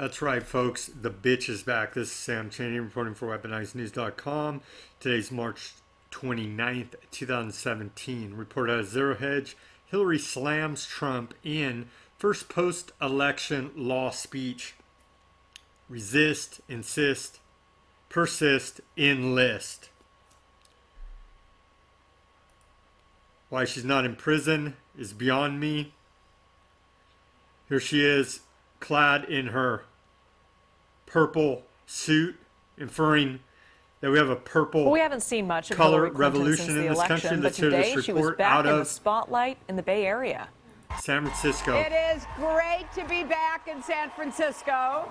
That's right, folks. The bitch is back. This is Sam Cheney reporting for WeaponizedNews.com. Today's March 29th, 2017. Report out of Zero Hedge. Hillary slams Trump in first post-election law speech. Resist, insist, persist, enlist. Why she's not in prison is beyond me. Here she is, clad in her purple suit, inferring that we have a purple Well, we haven't seen much of color Hillary Clinton revolution since the in this country. election, but Let's hear today this she was report back out in the of spotlight in the Bay Area. San Francisco. It is great to be back in San Francisco.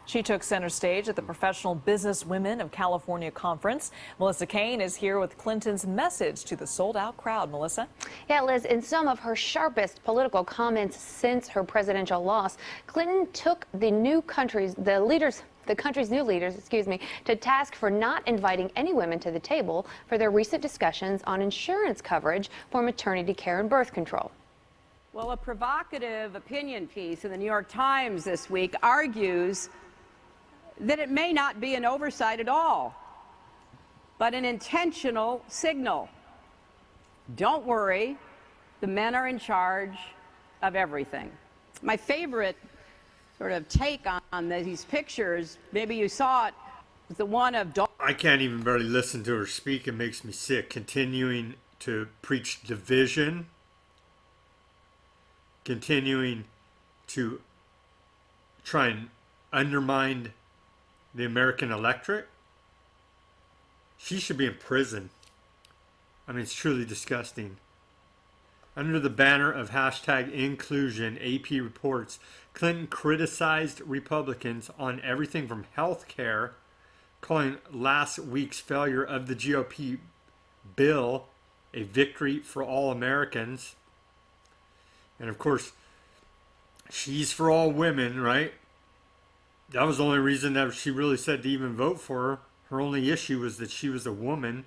She took center stage at the Professional Businesswomen of California conference. Melissa Kane is here with Clinton's message to the sold-out crowd. Melissa? Yeah, Liz, in some of her sharpest political comments since her presidential loss, Clinton took the country's new leaders, to task for not inviting any women to the table for their recent discussions on insurance coverage for maternity care and birth control. Well, a provocative opinion piece in the New York Times this week argues that it may not be an oversight at all, but an intentional signal. Don't worry, the men are in charge of everything. My favorite sort of take on these pictures, maybe you saw it, was the one of I can't even barely listen to her speak. It makes me sick. Continuing to preach division, continuing to try and undermine the American electorate. She should be in prison. I mean, it's truly disgusting. Under the banner of hashtag inclusion, AP reports Clinton criticized Republicans on everything from health care, calling last week's failure of the GOP bill a victory for all Americans. And of course, she's for all women, right? That was the only reason that she really said to even vote for her. Her only issue was that she was a woman.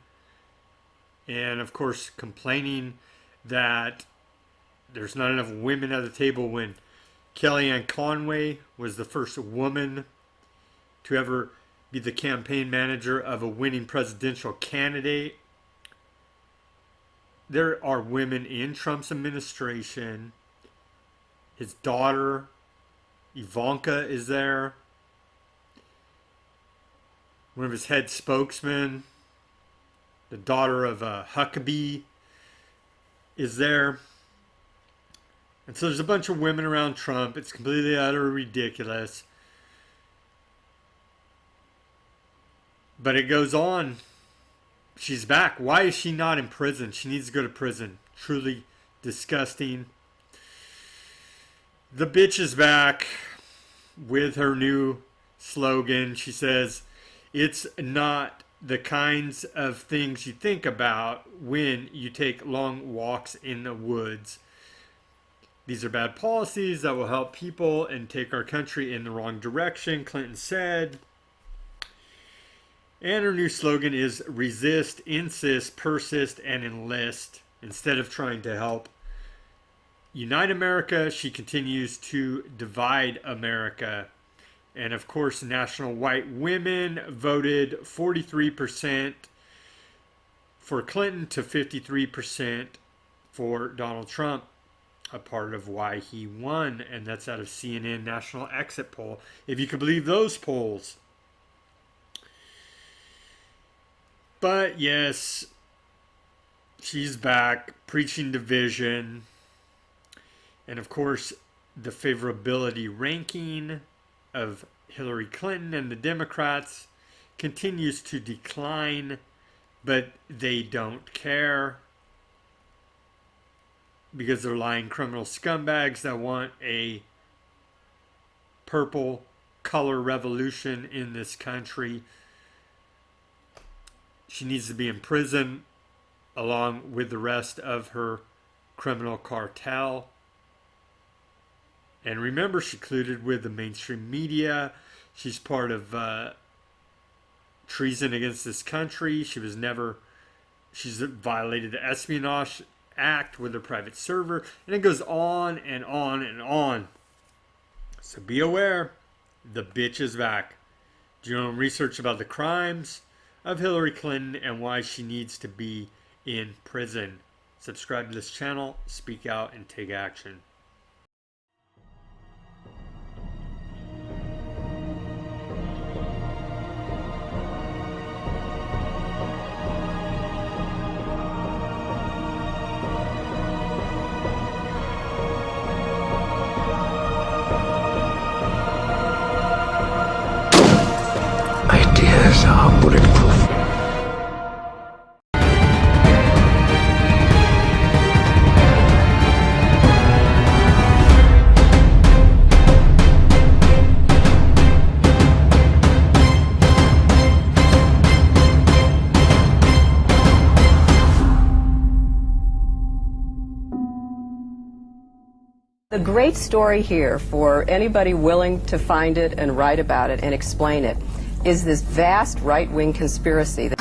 And of course, complaining that there's not enough women at the table when Kellyanne Conway was the first woman to ever be the campaign manager of a winning presidential candidate. There are women in Trump's administration. His daughter, Ivanka, is there. One of his head spokesmen, the daughter of Huckabee, is there. And so there's a bunch of women around Trump. It's completely utterly ridiculous. But it goes on. She's back. Why is she not in prison? She needs to go to prison. Truly disgusting. The bitch is back with her new slogan. She says, "It's not the kinds of things you think about when you take long walks in the woods. These are bad policies that will help people and take our country in the wrong direction," Clinton said. And her new slogan is resist, insist, persist, and enlist. Instead of trying to help unite America, she continues to divide America. And of course, national white women voted 43% for Clinton to 53% for Donald Trump, a part of why he won. And that's out of CNN National Exit Poll, if you could believe those polls. But yes, she's back preaching division. And of course, the favorability ranking of Hillary Clinton and the Democrats continues to decline, but they don't care because they're lying criminal scumbags that want a purple color revolution in this country. She needs to be in prison along with the rest of her criminal cartel. And remember, she colluded with the mainstream media. She's part of treason against this country. She's violated the Espionage Act with her private server. And it goes on and on and on. So be aware. The bitch is back. Do your own research about the crimes of Hillary Clinton and why she needs to be in prison. Subscribe to this channel, speak out, and take action. Ideas are bulletproof. The great story here for anybody willing to find it and write about it and explain it is this vast right-wing conspiracy.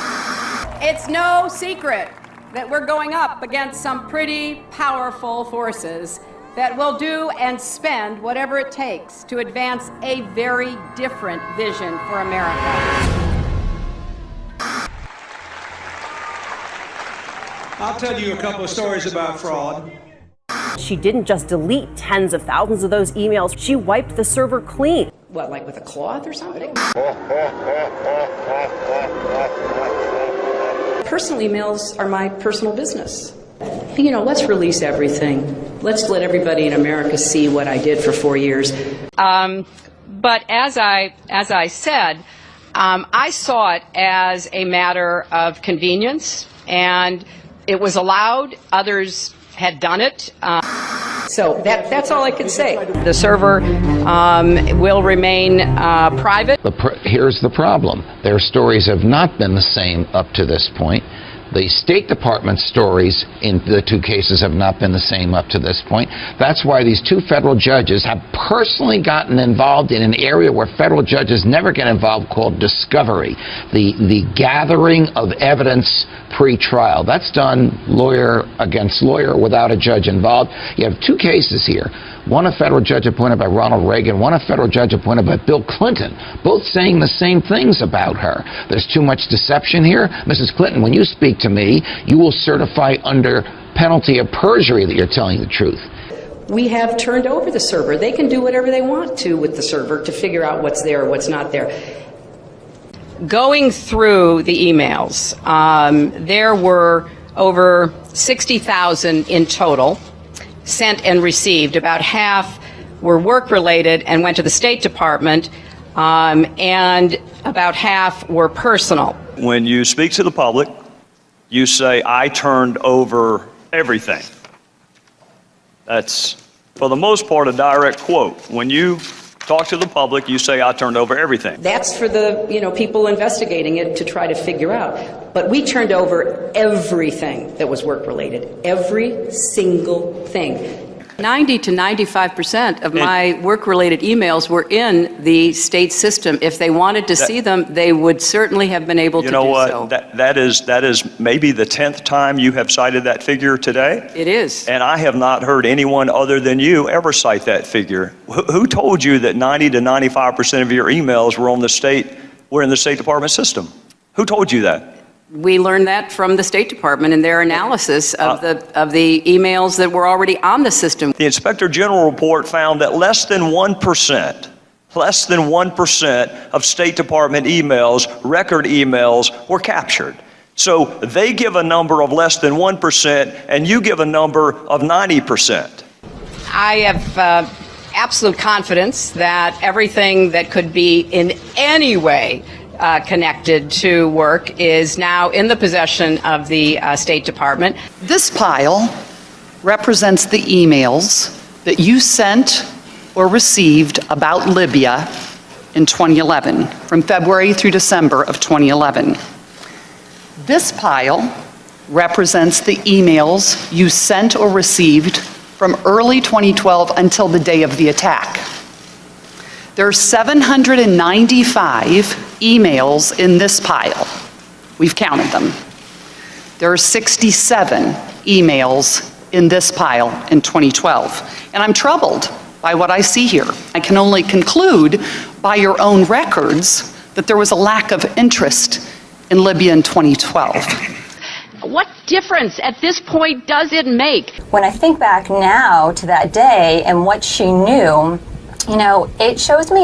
It's no secret that we're going up against some pretty powerful forces that will do and spend whatever it takes to advance a very different vision for America. I'll tell you a couple of stories about fraud. She didn't just delete tens of thousands of those emails, she wiped the server clean. What, like with a cloth or something? Personal emails are my personal business. You know, let's release everything. Let's let everybody in America see what I did for 4 years. But as I said, I saw it as a matter of convenience, and it was allowed. Others had done it. So that's all I can say. The server will remain private. Here's the problem. Their stories have not been the same up to this point. The State Department stories in the two cases have not been the same up to this point. That's why these two federal judges have personally gotten involved in an area where federal judges never get involved, called discovery, the gathering of evidence pre-trial. That's done lawyer against lawyer without a judge involved. You have two cases here. One a federal judge appointed by Ronald Reagan, one a federal judge appointed by Bill Clinton, both saying the same things about her. There's too much deception here. Mrs. Clinton, when you speak to me, you will certify under penalty of perjury that you're telling the truth. We have turned over the server. They can do whatever they want to with the server to figure out what's there or what's not there. Going through the emails, there were over 60,000 in total sent and received. About half were work-related and went to the State Department, and about half were personal. When you speak to the public, you say, I turned over everything. That's, for the most part, a direct quote. When you talk to the public, you say, I turned over everything. That's for the, people investigating it to try to figure out. But we turned over everything that was work-related. Every single thing. 90 to 95% of my work-related emails were in the state system. If they wanted to see them, they would certainly have been able to do so. You know what? That is maybe the 10th time you have cited that figure today. It is. And I have not heard anyone other than you ever cite that figure. Who told you that 90 to 95% of your emails were in the State Department system? Who told you that? We learned that from the State Department in their analysis of the emails that were already on the system. The Inspector General report found that less than 1% of State Department emails, record emails, were captured. So they give a number of less than 1%, and you give a number of 90%. I have absolute confidence that everything that could be in any way connected to work is now in the possession of the State Department. This pile represents the emails that you sent or received about Libya in 2011, from February through December of 2011. This pile represents the emails you sent or received from early 2012 until the day of the attack. There are 795 emails in this pile. We've counted them. There are 67 emails in this pile in 2012. And I'm troubled by what I see here. I can only conclude by your own records that there was a lack of interest in Libya in 2012. What difference at this point does it make? When I think back now to that day and what she knew, it shows me